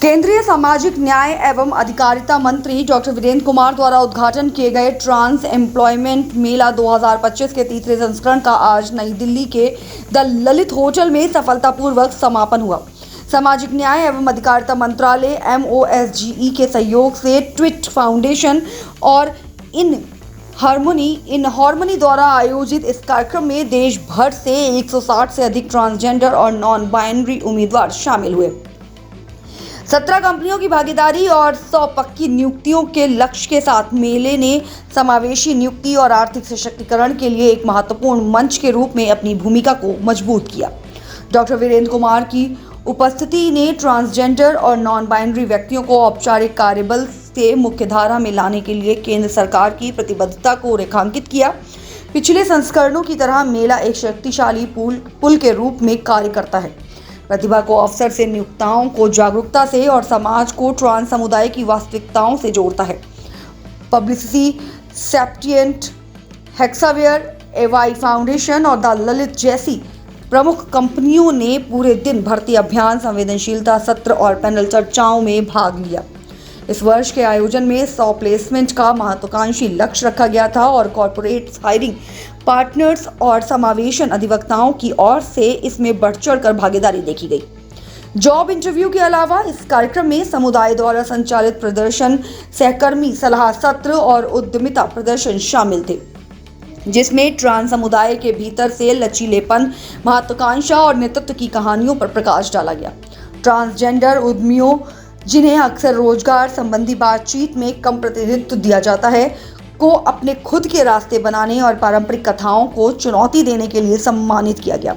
केंद्रीय सामाजिक न्याय एवं अधिकारिता मंत्री डॉक्टर वीरेंद्र कुमार द्वारा उद्घाटन किए गए ट्रांस एम्प्लॉयमेंट मेला 2025 के तीसरे संस्करण का आज नई दिल्ली के द ललित होटल में सफलतापूर्वक समापन हुआ। सामाजिक न्याय एवं अधिकारिता मंत्रालय MOSGE के सहयोग से ट्विट फाउंडेशन और इन हार्मनी द्वारा आयोजित इस कार्यक्रम में देश भर से 160 से अधिक ट्रांसजेंडर और नॉन बाइनरी उम्मीदवार शामिल हुए। 17 कंपनियों की भागीदारी और 100 पक्की नियुक्तियों के लक्ष्य के साथ मेले ने समावेशी नियुक्ति और आर्थिक सशक्तिकरण के लिए एक महत्वपूर्ण मंच के रूप में अपनी भूमिका को मजबूत किया। डॉक्टर वीरेंद्र कुमार की उपस्थिति ने ट्रांसजेंडर और नॉन बाइनरी व्यक्तियों को औपचारिक कार्यबल से मुख्यधारा में लाने के लिए केंद्र सरकार की प्रतिबद्धता को रेखांकित किया। पिछले संस्करणों की तरह मेला एक शक्तिशाली पुल के रूप में कार्य करता है। प्रतिभा को अवसर से, नियोक्ताओं को जागरूकता से और समाज को ट्रांस समुदाय की वास्तविकताओं से जोड़ता है। पब्लिसिटी, सेप्टिएंट, हेक्सावेयर, एवाई फाउंडेशन और द ललित जैसी प्रमुख कंपनियों ने पूरे दिन भर्ती अभियान, संवेदनशीलता सत्र और पैनल चर्चाओं में भाग लिया। इस वर्ष के आयोजन में 100 प्लेसमेंट का महत्वाकांक्षी लक्ष्य रखा गया था और कॉर्पोरेट हायरिंग पार्टनर्स और समावेशन अधिवक्ताओं की ओर से इसमें बढ़ चढ़कर भागीदारी देखी गई। जॉब इंटरव्यू के अलावा इस कार्यक्रम में समुदाय द्वारा संचालित प्रदर्शन, सहकर्मी सलाह सत्र और उद्यमिता प्रदर्शन शामिल थे, जिसमें ट्रांस समुदाय के भीतर से लचीलेपन, महत्वाकांक्षा और नेतृत्व की कहानियों पर प्रकाश डाला गया। ट्रांसजेंडर उद्यमियों, जिन्हें अक्सर रोजगार संबंधी बातचीत में कम प्रतिनिधित्व दिया जाता है, को अपने खुद के रास्ते बनाने और पारंपरिक कथाओं को चुनौती देने के लिए सम्मानित किया गया।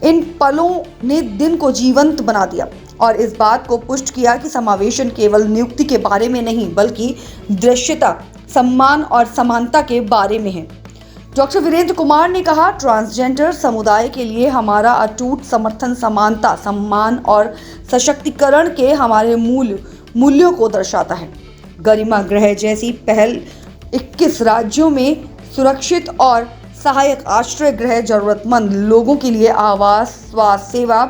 इन पलों ने दिन को जीवंत बना दिया और इस बात को पुष्ट किया कि समावेशन केवल नियुक्ति के बारे में नहीं, बल्कि दृश्यता, सम्मान और समानता के बारे में है। डॉक्टर वीरेंद्र कुमार ने कहा, ट्रांसजेंडर समुदाय के लिए हमारा अटूट समर्थन समानता, सम्मान और सशक्तिकरण के हमारे मूल्यों को दर्शाता है। गरिमा गृह जैसी पहल 21 राज्यों में सुरक्षित और सहायक आश्रय गृह जरूरतमंद लोगों के लिए आवास, स्वास्थ्य सेवा,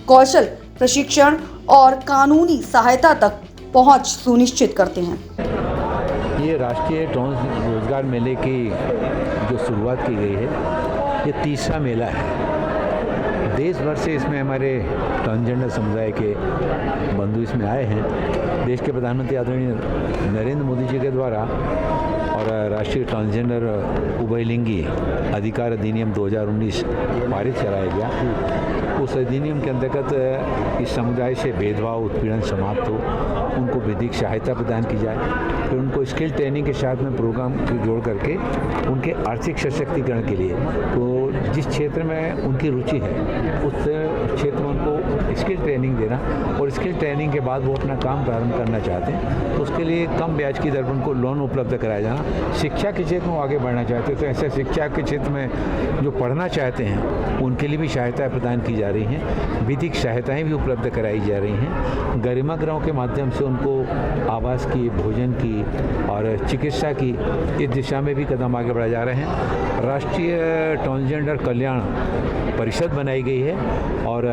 कौशल प्रशिक्षण और कानूनी सहायता तक पहुंच सुनिश्चित करते हैं। ये राष्ट्रीय ट्रांस रोजगार मेले की जो शुरुआत की गई है, ये तीसरा मेला है। देश भर से इसमें हमारे ट्रांसजेंडर समुदाय के बंधु इसमें आए हैं। देश के प्रधानमंत्री आदरणीय नरेंद्र मोदी जी के द्वारा और राष्ट्रीय ट्रांसजेंडर उभयलिंगी अधिकार अधिनियम 2019 पारित कराया गया। उस अधिनियम के अंतर्गत इस समुदाय से भेदभाव, उत्पीड़न समाप्त हो, उनको विधिक सहायता प्रदान की जाए, फिर उनको स्किल ट्रेनिंग के साथ में प्रोग्राम जोड़ करके उनके आर्थिक सशक्तिकरण के लिए, तो जिस क्षेत्र में उनकी रुचि है उस क्षेत्र में उनको स्किल ट्रेनिंग देना और स्किल ट्रेनिंग के बाद वो अपना काम प्रारंभ करना चाहते हैं तो उसके लिए कम ब्याज की दर पर उनको लोन उपलब्ध कराया जाना। शिक्षा के क्षेत्र में आगे बढ़ना चाहते हैं तो ऐसे शिक्षा के क्षेत्र में जो पढ़ना चाहते हैं उनके लिए भी सहायताएँ प्रदान की जा रही हैं, विधिक सहायताएँ भी उपलब्ध कराई जा रही हैं। गरिमा गृहों के माध्यम से उनको आवास की, भोजन की और चिकित्सा की इस दिशा में भी कदम आगे बढ़ाए जा रहे हैं। राष्ट्रीय ट्रांसजेंडर कल्याण परिषद बनाई गई है और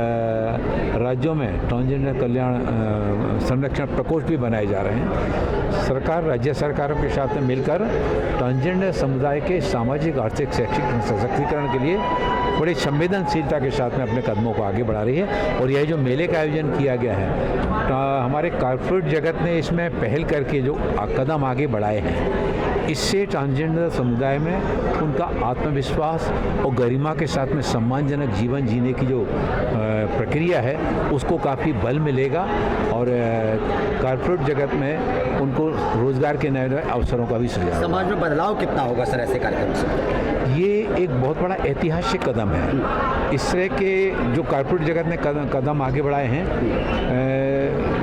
राज्यों में ट्रांसजेंडर कल्याण संरक्षण प्रकोष्ठ भी बनाए जा रहे हैं। सरकार, राज्य सरकारों के साथ में मिलकर ट्रांसजेंडर समुदाय के सामाजिक, आर्थिक, शैक्षिक सशक्तिकरण के लिए बड़ी संवेदनशीलता के साथ में अपने कदमों को आगे बढ़ा रही है। और यह जो मेले का आयोजन किया गया है, हमारे कॉर्पोरेट जगत ने इसमें पहल करके जो कदम आगे बढ़ाए हैं, इससे ट्रांसजेंडर समुदाय में उनका आत्मविश्वास और गरिमा के साथ में सम्मानजनक जीवन जीने की जो प्रक्रिया है उसको काफ़ी बल मिलेगा और कॉर्पोरेट जगत में उनको रोजगार के नए अवसरों का भी सृजन। समाज में बदलाव कितना होगा सर ऐसे कार्यक्रम से? ये एक बहुत बड़ा ऐतिहासिक कदम है। इस तरह के जो कॉर्पोरेट जगत ने कदम आगे बढ़ाए हैं,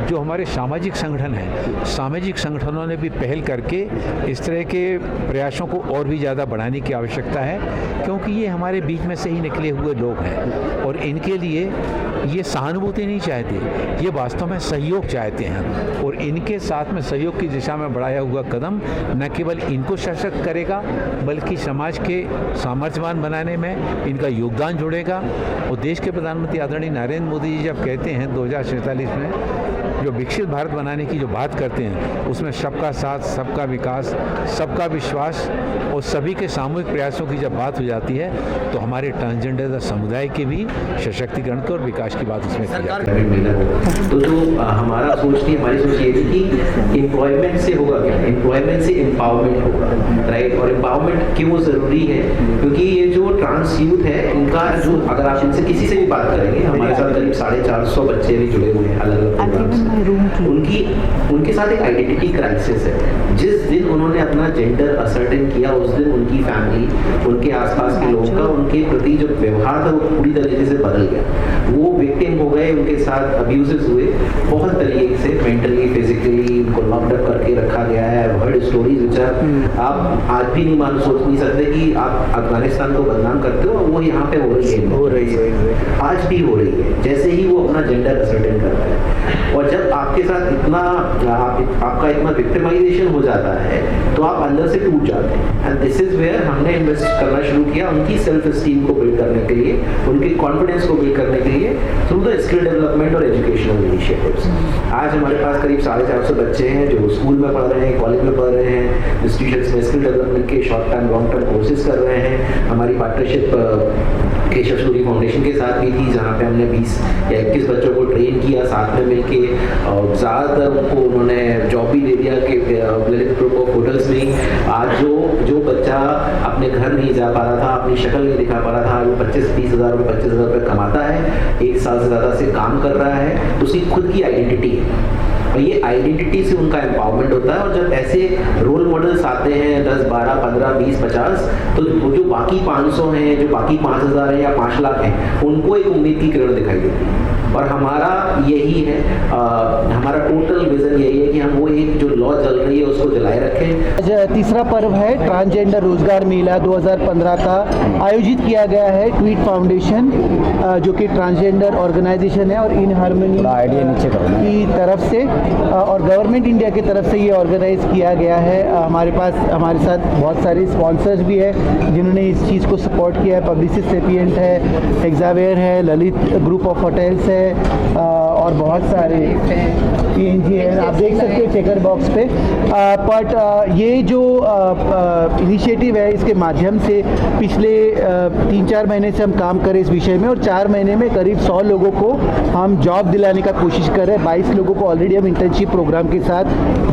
जो हमारे सामाजिक संगठन हैं, सामाजिक संगठनों ने भी पहल करके इस तरह के प्रयासों को और भी ज़्यादा बढ़ाने की आवश्यकता है, क्योंकि ये हमारे बीच में से ही निकले हुए लोग हैं और इनके लिए ये सहानुभूति नहीं चाहते, ये वास्तव में सहयोग चाहते हैं। और इनके साथ में सहयोग की दिशा में बढ़ाया हुआ कदम न केवल इनको सशक्त करेगा बल्कि समाज के सामर्थ्यवान बनाने में इनका योगदान जुड़ेगा। और देश के प्रधानमंत्री आदरणीय नरेंद्र मोदी जी जब कहते हैं 2047 में जो विकसित भारत बनाने की जो बात करते हैं उसमें सबका साथ, सबका विकास, सबका विश्वास और सभी के सामूहिक प्रयासों की जब बात हो जाती है तो हमारे ट्रांसजेंडर समुदाय के भी सशक्तिकरण और विकास की बात उसमें की जाती है। तो जो हमारा सोच थी, हमारी सोच ये थी कि एम्प्लॉयमेंट से होगा क्या, एम्प्लॉयमेंट से एम्पावरमेंट होगा, राइट। और एम्पावरमेंट क्यों ज़रूरी है, क्योंकि ये जो ट्रांस यूथ है इनका जो, अगर आप इनसे किसी से भी बात करेंगे, हमारे साथ करीब 450 बच्चे भी जुड़े हुए हैं अलग अलग प्रोग्राम्स, उनके साथ एक आइडेंटिटी क्राइसिस है। जिस दिन उन्होंने अपना जेंडर असर्टेन किया उस दिन उनकी फैमिली, उनके आसपास के लोगों का उनके प्रति जो व्यवहार था वो पूरी तरीके से बदल गया। वो विक्टिम हो गए, उनके साथ अब्यूजेस हुए बहुत तरीके से, मेंटली, फिजिकली उनको लॉकड अप करके रखा गया है। हर्ड स्टोरीज विच आप आज भी नहीं सोच नहीं सकते कि आप अफगानिस्तान को बदनाम करते हो, वो यहाँ पे हो रही है, आज भी हो रही है, जैसे ही वो अपना जेंडर असर्टेन करता है। और जब आपके साथ इतना आपका इतना विक्टिमाइजेशन हो जाता है तो आप अंदर से टूट जाते हैं। एंड दिस इज वेयर हमने इन्वेस्ट करना शुरू किया उनकी सेल्फ एस्टीम को बिल्ड करने के लिए, उनके कॉन्फिडेंस को बिल्ड करने के लिए थ्रू द स्किल डेवलपमेंट और एजुकेशनल इनिशिएटिव्स। आज हमारे पास करीब 450 बच्चे हैं जो स्कूल में पढ़ रहे हैं, कॉलेज में पढ़ रहे हैं, इंस्टीट्यूशंस में स्किल डेवलपमेंट के short term long term courses कर रहे हैं। हमारी पार्टनरशिप केशव सूरी फाउंडेशन के साथ भी थी, जहाँ पे हमने 20 या 21 बच्चों को ट्रेन किया साथ में मिलके, और ज़्यादातर उनको उन्होंने जॉब भी दे दिया कि ललित ग्रुप ऑफ होटल्स में। आज जो बच्चा अपने घर नहीं जा पा रहा था, अपनी शक्ल नहीं दिखा पा रहा था, वो 25-30 हज़ार रुपये 25 हज़ार रुपये कमाता है, 1 साल से ज़्यादा से काम कर रहा है, तो उसकी खुद की आइडेंटिटी है और ये आइडेंटिटी से उनका एम्पावरमेंट होता है। और जब ऐसे रोल मॉडल्स आते हैं 10, 12, 15, 20, 50, तो जो बाकी 500 हैं, जो बाकी 5000 हैं या 5 लाख हैं, उनको एक उम्मीद की किरण दिखाई देती है। और हमारा यही है, हमारा टोटल विजन यही है कि हम वो एक जो लॉ चल रही है उसको जलाए रखें। आज तीसरा पर्व है ट्रांसजेंडर रोजगार मेला 2015 का आयोजित किया गया है ट्वीट फाउंडेशन, जो कि ट्रांसजेंडर ऑर्गेनाइजेशन है, और इन हार्मनी की तरफ से और गवर्नमेंट इंडिया की तरफ से ये ऑर्गेनाइज किया गया है। हमारे साथ बहुत सारे स्पॉन्सर्स भी है जिन्होंने इस चीज़ को सपोर्ट किया है। पब्लिसिस्ट सेपिएंट है, एग्जावेयर है, ललित ग्रुप ऑफ होटल्स है, और बहुत सारे PNG है, आप देख सकते हो चेकर बॉक्स पे। बट ये जो इनिशिएटिव है इसके माध्यम से पिछले 3-4 महीने से हम काम करें इस विषय में, और 4 महीने में करीब 100 लोगों को हम जॉब दिलाने का कोशिश कर रहे हैं। 22 लोगों को ऑलरेडी हम इंटर्नशिप प्रोग्राम के साथ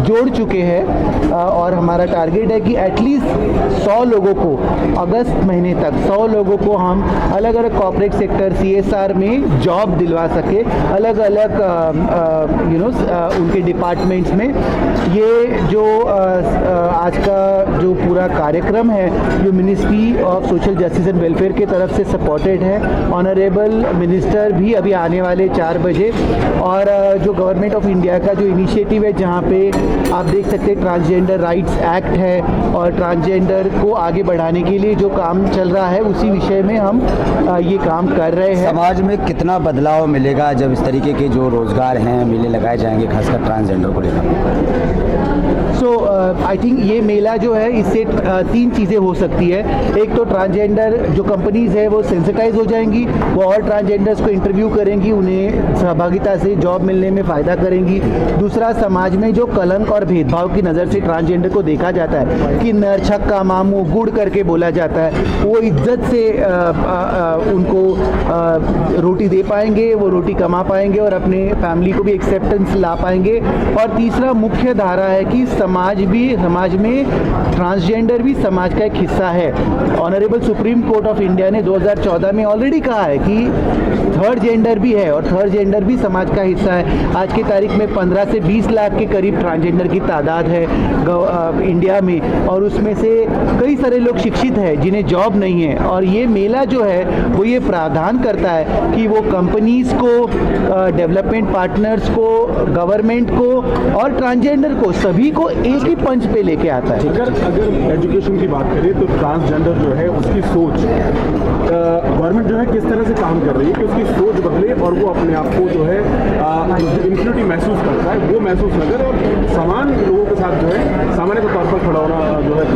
जोड़ चुके हैं, और हमारा टारगेट है कि एटलीस्ट 100 लोगों को अगस्त महीने तक 100 लोगों को हम अलग अलग कॉर्पोरेट सेक्टर CSR में जॉब दिलवा सके, अलग अलग उनके डिपार्टमेंट्स में। ये जो आज का जो पूरा कार्यक्रम है जो ministry of social justice and welfare की तरफ से सपोर्टेड है, ऑनरेबल मिनिस्टर भी अभी आने वाले 4 बजे, और जो गवर्नमेंट ऑफ इंडिया का जो इनिशिएटिव है जहाँ पे आप देख सकते हैं ट्रांसजेंडर राइट्स एक्ट है, और ट्रांसजेंडर को आगे बढ़ाने के लिए जो काम चल रहा है उसी विषय में हम ये काम कर रहे हैं। समाज में कितना बदलाव मिलेगा जब इस तरीके के जो रोजगार हैं मेले लगाए जाएंगे, खासकर ट्रांसजेंडर को लेकर? सो आई थिंक ये मेला जो है इससे 3 चीज़ें हो सकती है। एक तो ट्रांसजेंडर जो कंपनीज़ है वो सेंसिटाइज हो जाएंगी, वो और ट्रांसजेंडर्स को इंटरव्यू करेंगी, उन्हें सहभागिता से जॉब मिलने में फ़ायदा करेंगी। दूसरा, समाज में जो कलंक और भेदभाव की नज़र से ट्रांसजेंडर को देखा जाता है कि नर, छक्का, मामू, गुड़ करके बोला जाता है, वो इज्जत से उनको रोटी दे पाएंगे, वो रोटी कमा पाएंगे और अपने फैमिली को भी एक्सेप्टेंस ला पाएंगे। और तीसरा मुख्य धारा है कि समाज में ट्रांसजेंडर भी समाज का एक हिस्सा है। Honourable supreme court of India ने 2014 में ऑलरेडी कहा है कि थर्ड जेंडर भी है और थर्ड जेंडर भी समाज का हिस्सा है। आज की तारीख में 15 से 20 लाख के करीब ट्रांसजेंडर की तादाद है इंडिया में, और उसमें से कई सारे लोग शिक्षित हैं जिन्हें जॉब नहीं है। और ये मेला जो है वो ये प्रावधान करता है कि वो कंपनीज़ को, डेवलपमेंट पार्टनर्स को, गवर्नमेंट को और ट्रांसजेंडर को, सभी को एक ही पंच पे लेके आता है। अगर एजुकेशन की बात करें तो ट्रांसजेंडर जो है उसकी सोच गवर्नमेंट जो है किस तरह से काम कर रही है कि उसकी सोच बदले और वो अपने आप को जो है इंफिनिटी महसूस करता है वो महसूस न करे और समान लोगों के साथ जो है सामान्य के तौर पर खड़ा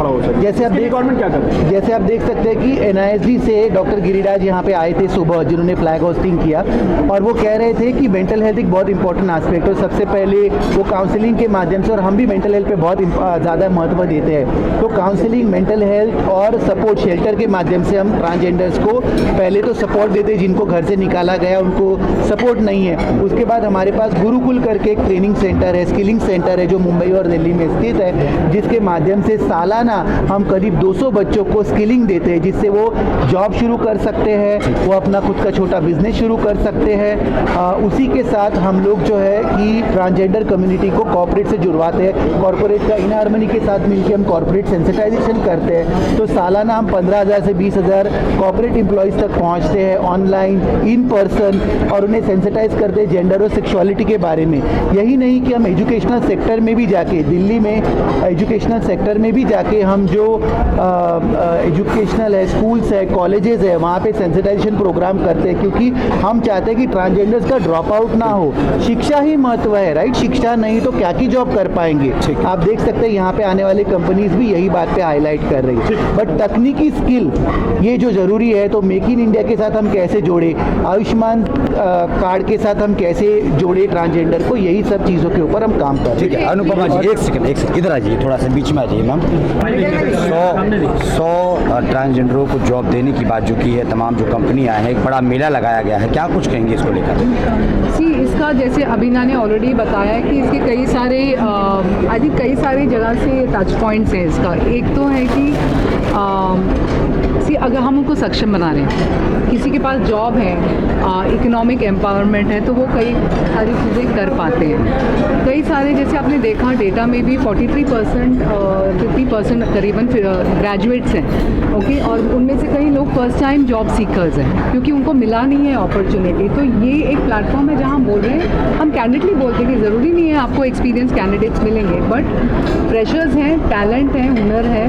हो सके। जैसे आप गवर्नमेंट क्या कर रही है? जैसे आप देख सकते हैं कि NISD से डॉक्टर गिरिराज यहाँ पे आए थे सुबह, जिन्होंने फ्लैग होस्टिंग किया और वो कह रहे थे कि मेंटल हेल्थ एक बहुत इंपॉर्टेंट एस्पेक्ट है। सबसे पहले वो काउंसलिंग के माध्यम से, और हम भी मेंटल हेल्थ पे बहुत ज़्यादा महत्व देते हैं, तो काउंसलिंग, मेंटल हेल्थ और सपोर्ट शेल्टर के माध्यम से हम ट्रांसजेंडर्स को पहले तो सपोर्ट देते हैं, जिनको घर से निकाला गया उनको सपोर्ट नहीं है। उसके बाद हमारे पास गुरुकुल करके एक ट्रेनिंग सेंटर है, स्किलिंग सेंटर है, जो मुंबई और दिल्ली में स्थित है, जिसके माध्यम से सालाना हम करीब 200 बच्चों को स्किलिंग देते हैं, जिससे वो जॉब शुरू कर सकते हैं, वो अपना खुद का छोटा बिजनेस शुरू कर सकते हैं। उसी के साथ हम लोग जो है कि ट्रांसजेंडर कम्युनिटी को कॉर्पोरेट से जुड़वाते हैं। कॉर्पोरेट का इन हार्मनी के साथ मिलकर हम कॉर्पोरेट सेंसिटाइजेशन करते हैं, तो सालाना हम 15,000 से 20,000 कॉर्पोरेट एम्प्लॉयज़ तक पहुंचते हैं, ऑनलाइन, इन पर्सन, और उन्हें सेंसिटाइज करते हैं जेंडर और सेक्सुअलिटी के बारे में। यही नहीं कि हम एजुकेशनल सेक्टर में भी जाके, दिल्ली में एजुकेशनल सेक्टर में भी जाके हम जो एजुकेशनल है, स्कूल्स है, कॉलेजेस है, वहाँ पे सेंसिटाइजेशन प्रोग्राम करते हैं, क्योंकि हम चाहते हैं कि ट्रांसजेंडर्स का ड्रॉप आउट ना हो। शिक्षा ही महत्व है, राइट? शिक्षा नहीं तो क्या की जॉब कर पाएंगे। आप देख सकते हैं यहाँ पे आने वाले कंपनीज भी यही बात पे हाईलाइट कर रही है। बट तकनीकी स्किल ये जो ज़रूरी है, तो मेक इन इंडिया के साथ हम कैसे जोड़े, आयुष्मान कार्ड के साथ हम कैसे जोड़े ट्रांसजेंडर को, यही सब चीज़ों के ऊपर हम काम कर रहे हैं। ठीक है अनुपमा जी, एक सेकंड इधर आ जाइए, थोड़ा सा बीच में आ जाइए मैम। 100 ट्रांसजेंडरों को जॉब देने की बात जो की है, तमाम जो कंपनियां हैं, एक बड़ा मेला लगाया गया है, क्या कुछ कहेंगे इसको लेकर? इसका जैसे अभिना ने ऑलरेडी बताया है कि इसके कई सारे आई थिंक कई सारी जगह से टच पॉइंट्स हैं। इसका एक तो है कि अगर हम उनको सक्षम बना रहे हैं, किसी के पास जॉब है, इकोनॉमिक एम्पावरमेंट है, तो वो कई सारी चीज़ें कर पाते हैं। कई सारे जैसे आपने देखा डेटा में भी 43% 50% करीबन ग्रेजुएट्स हैं, ओके, और उनमें से कई लोग फर्स्ट टाइम जॉब सीकर्स हैं, क्योंकि उनको मिला नहीं है अपॉर्चुनिटी। तो ये एक प्लेटफॉर्म है जहाँ हम बोल रहे हैं, हम कैंडिडेटली बोलते हैं कि ज़रूरी नहीं है आपको एक्सपीरियंस कैंडिडेट्स मिलेंगे, बट फ्रेशर्स हैं, टैलेंट है, हुनर है,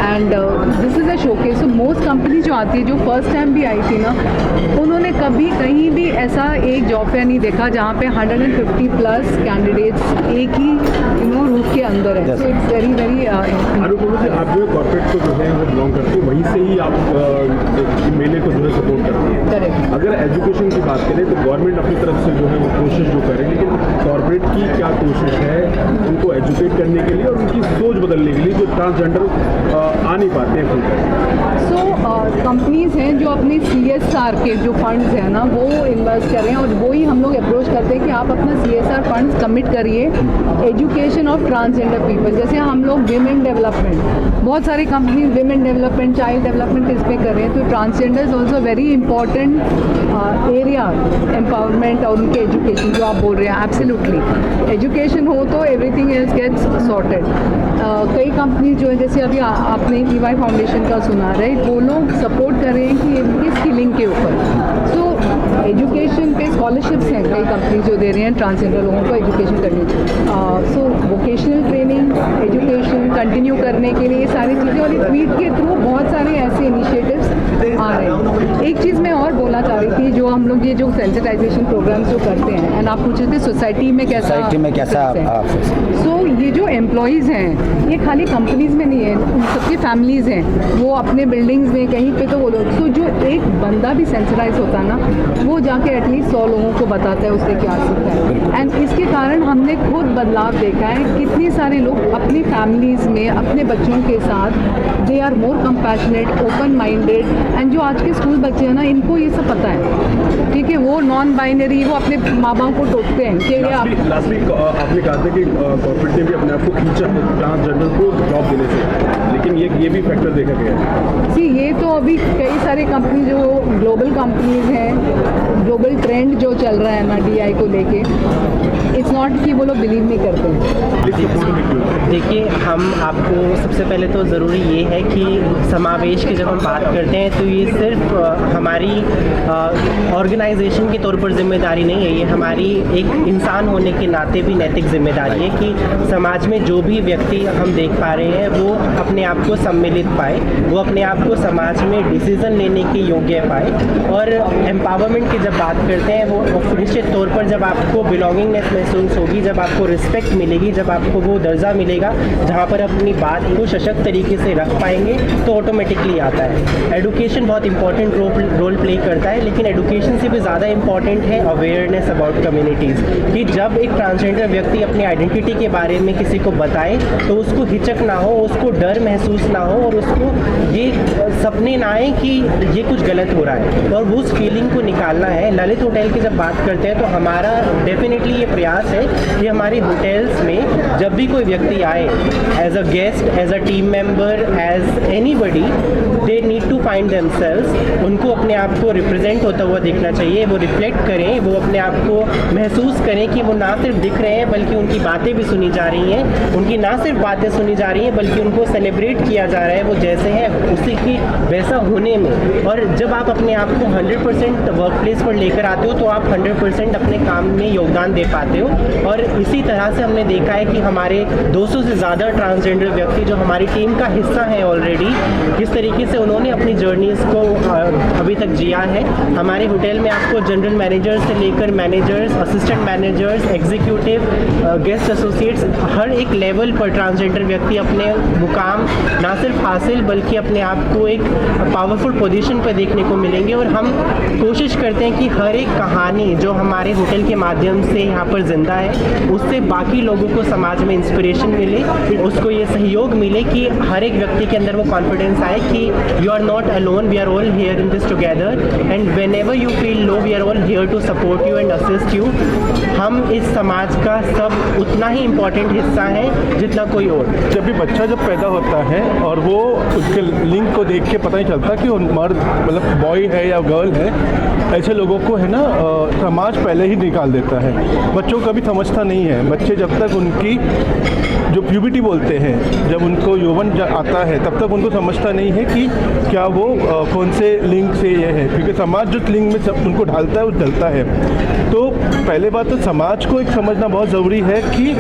and this is a showcase. So most company जो आती है, जो फर्स्ट टाइम भी आई थी ना, उन्होंने कभी कहीं भी ऐसा एक जॉब फेयर नहीं देखा जहाँ पे 150+ कैंडिडेट्स एक ही रूफ के अंदर है। So it's very very Anupama ji, आप जो है कॉर्पोरेट को जो है वो बिलोंग करती है, वहीं से ही आप मेले को जो है सपोर्ट करती है। करेक्ट। अगर एजुकेशन की बात करें तो गवर्नमेंट अपनी तरफ से जो है वो कोशिश जो करे, लेकिन कॉर्पोरेट की क्या कोशिश है उनको एजुकेट करने के लिए और उनकी सोच बदलने के लिए, जो ट्रांसजेंडर आ नहीं पाते हैं खुलकर? सो कंपनीज़ हैं जो अपने CSR के जो फंड्स हैं ना, वो इन्वेस्ट कर रहे हैं, और वो ही हम लोग अप्रोच करते हैं कि आप अपना CSR फंड्स कमिट करिए एजुकेशन ऑफ ट्रांसजेंडर पीपल। जैसे हम लोग विमेन डेवलपमेंट, बहुत सारी company women development, child development इस पे कर रहे हैं, तो transgenders also very important area empowerment और उनके एजुकेशन जो आप बोल रहे हैं। एब्सोल्युटली एजुकेशन हो तो एवरीथिंग एल्स गेट्स सॉर्टेड। कई कंपनी जो है, जैसे अभी आपने EY फाउंडेशन का सुना, राइट, वो लोग सपोर्ट कर रहे हैं कि इनकी स्किलिंग के ऊपर। सो एजुकेशन पे स्कॉलरशिप्स हैं कई कंपनी जो दे रहे हैं ट्रांसजेंडर लोगों को एजुकेशन करने की। सो वोकेशनल ट्रेनिंग, एजुकेशन कंटिन्यू करने के लिए ये सारी चीज़ें, और ट्वीट के थ्रू बहुत सारे ऐसे इनिशिएटिव्स आ रहे हैं। एक चीज़ मैं और बोलना चाह रही थी, जो हम लोग ये जो सेंसिटाइजेशन प्रोग्राम्स जो करते हैं, एंड आप पूछ रहे थे सोसाइटी में कैसा सो ये जो एम्प्लॉयज़ हैं, ये खाली कंपनीज़ में नहीं है, उन सबकी फैमिलीज़ हैं, वो अपने बिल्डिंग्स में कहीं पे तो वो लोग, सो जो एक बंदा भी सेंसिटाइज होता है ना, वो जाके एटलीस्ट 100 लोगों को बताता है उससे क्या सीखता है। एंड इसके कारण हमने खुद बदलाव देखा है, कितने सारे लोग अपनी फैमिलीज़ में अपने बच्चों के साथ they are more compassionate, open minded, and जो आज के स्कूल बच्चे हैं ना, इनको ये सब पता है, ठीक है, वो नॉन बाइनरी, वो अपने माँ बाप को टोकते हैं कि लास्ट वीक आपने कहा था कि कॉर्पोरेट ने भी अपने आप को खींचा ट्रांसजेंडर को जॉब देने से, लेकिन ये भी फैक्टर देखा गया है। जी, ये तो अभी कई सारे कंपनी जो ग्लोबल कंपनीज हैं, ग्लोबल ट्रेंड जो चल रहा है ना DI को लेके, इट्स नॉट कि वो लोग बिलीव नहीं करते हैं। देखिए, हम आपको सबसे पहले तो ज़रूरी ये है कि समावेश की जब हम बात करते हैं तो ये सिर्फ हमारी ऑर्गेनाइजेशन के तौर पर जिम्मेदारी नहीं है, ये हमारी एक इंसान होने के नाते भी नैतिक जिम्मेदारी है कि समाज में जो भी व्यक्ति हम देख पा रहे हैं वो अपने आप को सम्मिलित पाए, वो अपने आप को समाज में डिसीज़न लेने के योग्य पाए। और एम्पावरमेंट की जब बात करते हैं वो निश्चित तौर पर जब आपको बिलोंगिंगनेस महसूस होगी, जब आपको रिस्पेक्ट मिलेगी, जब आपको वो दर्जा मिलेगा जहाँ पर अपनी बात को सशक्त तरीके से रख पाएंगे, तो ऑटोमेटिकली आता है। एडुकेशन बहुत इंपॉर्टेंट रोल प्ले करता है, लेकिन एडुकेशन से भी ज़्यादा इंपॉर्टेंट है अवेयरनेस अबाउट कम्युनिटीज़, कि जब एक ट्रांसजेंडर व्यक्ति अपनी आइडेंटिटी के बारे में किसी को बताए तो उसको हिचक ना हो, उसको डर महसूस ना हो और उसको ये सपने ना आए कि ये कुछ गलत हो रहा है, और वो उस फीलिंग को निकालना है। ललित होटल की जब बात करते हैं तो हमारा डेफिनेटली ये प्रयास है कि हमारे होटल्स में जब भी कोई व्यक्ति आए, as a guest, as a team member, as anybody, they need to find themselves, उनको अपने आप को रिप्रेजेंट होता हुआ देखना चाहिए, वो रिफ्लेक्ट करें, वो अपने आप को महसूस करें कि वो ना सिर्फ दिख रहे हैं बल्कि उनकी बातें भी सुनी जा रही हैं, उनकी ना सिर्फ बातें सुनी जा रही हैं बल्कि उनको सेलिब्रेट किया जा रहा है वो जैसे हैं उसी की वैसा होने में। और जब आप अपने आप को 100% वर्क प्लेस पर लेकर आते हो तो आप 100% अपने काम में योगदान दे पाते हो। और इसी तरह से हमने देखा है कि हमारे 200 से ज़्यादा ट्रांसजेंडर व्यक्ति जो हमारी टीम का हिस्सा हैं ऑलरेडी, किस तरीके से उन्होंने अपनी जर्नीज़ को अभी तक जिया है। हमारे होटल में आपको जनरल मैनेजर्स से लेकर managers, assistant managers, executive, guest associates, हर एक लेवल पर ट्रांसजेंडर व्यक्ति अपने मुकाम ना सिर्फ हासिल बल्कि अपने आप को एक पावरफुल पोजीशन पर देखने को मिलेंगे। और हम कोशिश करते हैं कि हर एक कहानी जो हमारे होटल के माध्यम से यहाँ पर जिंदा है उससे बाकी लोगों को समाज में इंस्पिरेशन मिले, उसको ये सहयोग मिले कि हर एक व्यक्ति के अंदर वो कॉन्फिडेंस आए कि you are not alone, we are all here in this together and whenever you feel low we are all here to support you and assist you. हम इस समाज का सब उतना ही इम्पोर्टेंट हिस्सा है जितना कोई और। जब भी बच्चा जब पैदा होता है और वो उसके लिंग को देख के पता नहीं चलता कि वो मर्द मतलब बॉय है या गर्ल है, ऐसे लोगों को है ना समाज पहले ही निकाल देता है। बच्चों को कभी समझता नहीं है। बच्चे जब तक उनकी जो प्यूबिटी बोलते हैं, जब उनको यौवन आता है तब तक उनको समझता नहीं है कि क्या वो कौन से लिंग से ये है, क्योंकि समाज जो लिंग में सब उनको ढालता है वो ढलता है। तो पहले बात तो समाज को एक समझना बहुत ज़रूरी है कि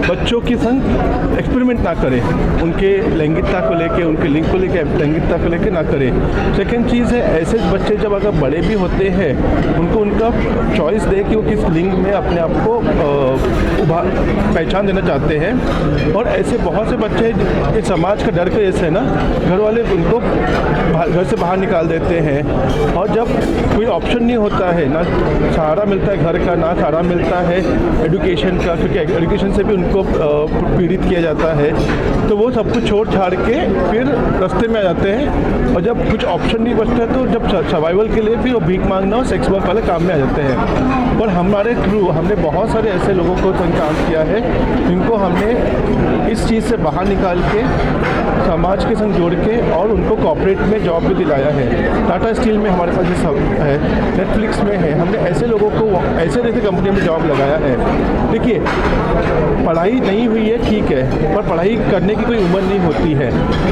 बच्चों के संग एक्सपेरिमेंट ना करें, उनके लैंगिकता को लेके, उनके लिंग को लेके, लैंगिकता को लेके ना करें। सेकेंड चीज़ है, ऐसे बच्चे जब अगर बड़े भी होते हैं उनको उनका चॉइस दे कि वो किस लिंग में अपने आप को पहचान देना चाहते हैं। और ऐसे बहुत से बच्चे इस समाज का डर के जैसे है ना, घर वाले उनको घर से बाहर निकाल देते हैं और जब कोई ऑप्शन नहीं होता है, ना सहारा मिलता है घर का, ना सहारा मिलता है एजुकेशन का, क्योंकि एजुकेशन से भी उनको पीड़ित किया जाता है, तो वो सब कुछ छोड़ छाड़ के फिर रास्ते में आ जाते हैं। और जब कुछ ऑप्शन नहीं बचता तो जब सर्वाइवल के लिए भी वो भीख मांगना और सेक्स वर्क वाले काम में आ जाते हैं। और हमारे थ्रू हमने बहुत सारे ऐसे लोगों को काम किया है जिनको हमने इस चीज़ से बाहर निकाल के समाज के संग जोड़ के और उनको कॉर्पोरेट में जॉब भी दिलाया है। टाटा स्टील में हमारे पास ये सब है, नेटफ्लिक्स में है, हमने ऐसे लोगों को ऐसे ऐसे कंपनी में जॉब लगाया है। देखिए, पढ़ाई नहीं हुई है ठीक है, पर पढ़ाई करने की कोई उम्र नहीं होती है।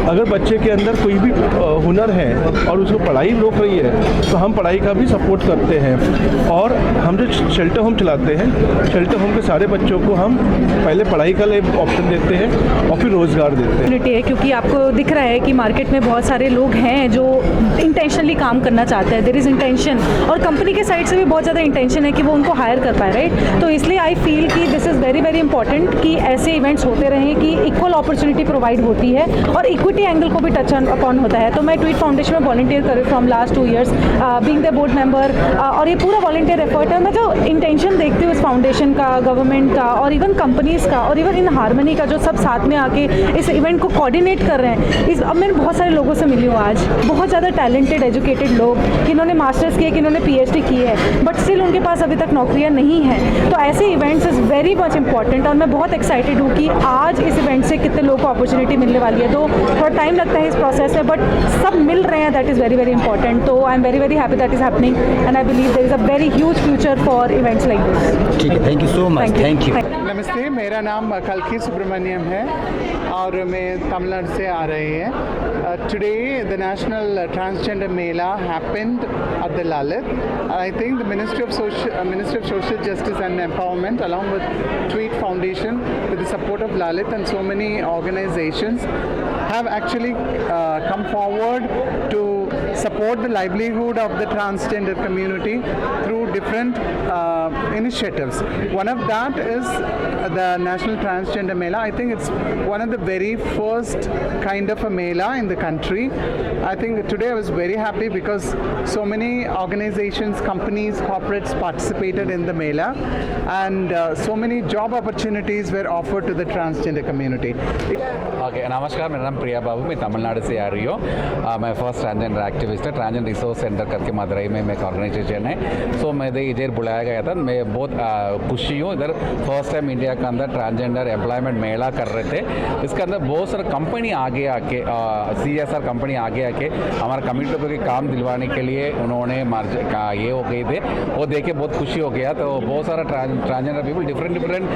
अगर बच्चे के अंदर कोई भी हुनर है और उसको पढ़ाई रोक रही है तो हम पढ़ाई का भी सपोर्ट करते हैं। और हम जो शेल्टर होम चलाते हैं, शेल्टर होम के सारे बच्चों को हम पहले पढ़ाई का लिए ऑप्शन देते हैं और फिर रोज़गार देते हैं। क्योंकि आपको दिख रहा है कि मार्केट में बहुत सारे लोग हैं जो इंटेंशनली काम करना चाहते हैं, देयर इज़ इंटेंशन, और कंपनी के साइड से भी बहुत ज़्यादा इंटेंशन है कि वो उनको हायर कर पाए, राइट। तो इसलिए आई फील कि this is very very important कि ऐसे इवेंट्स होते रहें कि इक्वल अपॉर्चुनिटी प्रोवाइड होती है और इक्विटी एंगल को भी टच अपॉन होता है। तो मैं ट्वीट फाउंडेशन में वॉलंटियर कर रही from last 2 years being the board member, और ये पूरा वॉलंटियर एफर्ट है। मैं जो इंटेंशन देखती हूँ इस फाउंडेशन का, गवर्नमेंट का और इवन कंपनीज़ का और इवन इन हारमनी का, जो सब साथ में आके इस इवेंट को कोऑर्डिनेट कर रहे हैं। अब मैं बहुत सारे लोगों से मिली हूँ आज, बहुत ज़्यादा टैलेंटेड एजुकेटेड लोग, किन्होंने मास्टर्स किए, किन्होंने PhD की है, बट स्टिल उनके पास अभी तक नौकरियाँ नहीं हैं। तो ऐसे events is very much important और मैं बहुत एक्साइटेड हूँ कि आज इस इवेंट से कितने लोगों को अपॉर्चुनिटी मिलने वाली है। तो थोड़ा टाइम लगता है इस प्रोसेस में, बट सब मिल रहे हैं, that is very very important. तो I am very very happy that is happening and I believe there is a very huge future for events like this. Thank you so much, thank you. नमस्ते, मेरा नाम कल्की सुब्रमण्यम है और मैं तमिलनाडु से आ रही है। Today the national transgender Mela happened at the Lalit. I think the Ministry of Social Justice and Empowerment, along with Tweet Foundation, with the support of Lalit and so many organizations, have actually come forward to support the livelihood of the transgender community through different initiatives. One of that is the National Transgender Mela. I think it's one of the very first kind of a Mela in the country. I think today I was very happy because so many organizations, companies, corporates participated in the Mela, and so many job opportunities were offered to the transgender community. Okay, नमस्कार, मेरा नाम प्रिया बाबू, मैं तमिलनाडु से आ रही हूँ। मैं first transgender activist है। Transgender resource centre करके मदुरई में एक ऑर्गेनाइजेशन है। सो मैं इधर बुलाया गया था। मैं बहुत खुशी हूँ। इधर फर्स्ट टाइम इंडिया के अंदर ट्रांसजेंडर एम्प्लॉयमेंट मेला कर रहे थे। इसके अंदर बहुत सारे कंपनी आगे आके CSR कंपनी आगे आके हमारे कम्युनिटी को काम दिलवाने के लिए उन्होंने ये हो गए थे। वो देख के बहुत खुशी हो गया। तो बहुत सारा ट्रांसजेंडर पीपल डिफरेंट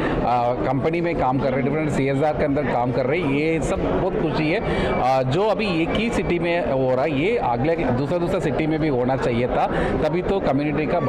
कंपनी में काम कर रहे हैं, डिफरेंट CSR के अंदर काम कर रहे हैं। ये सब बहुत खुशी है। जो अभी एक ही सिटी में हो रहा है, ये अगले दूसरा सिटी में भी होना चाहिए था, तभी तो कम्युनिटी का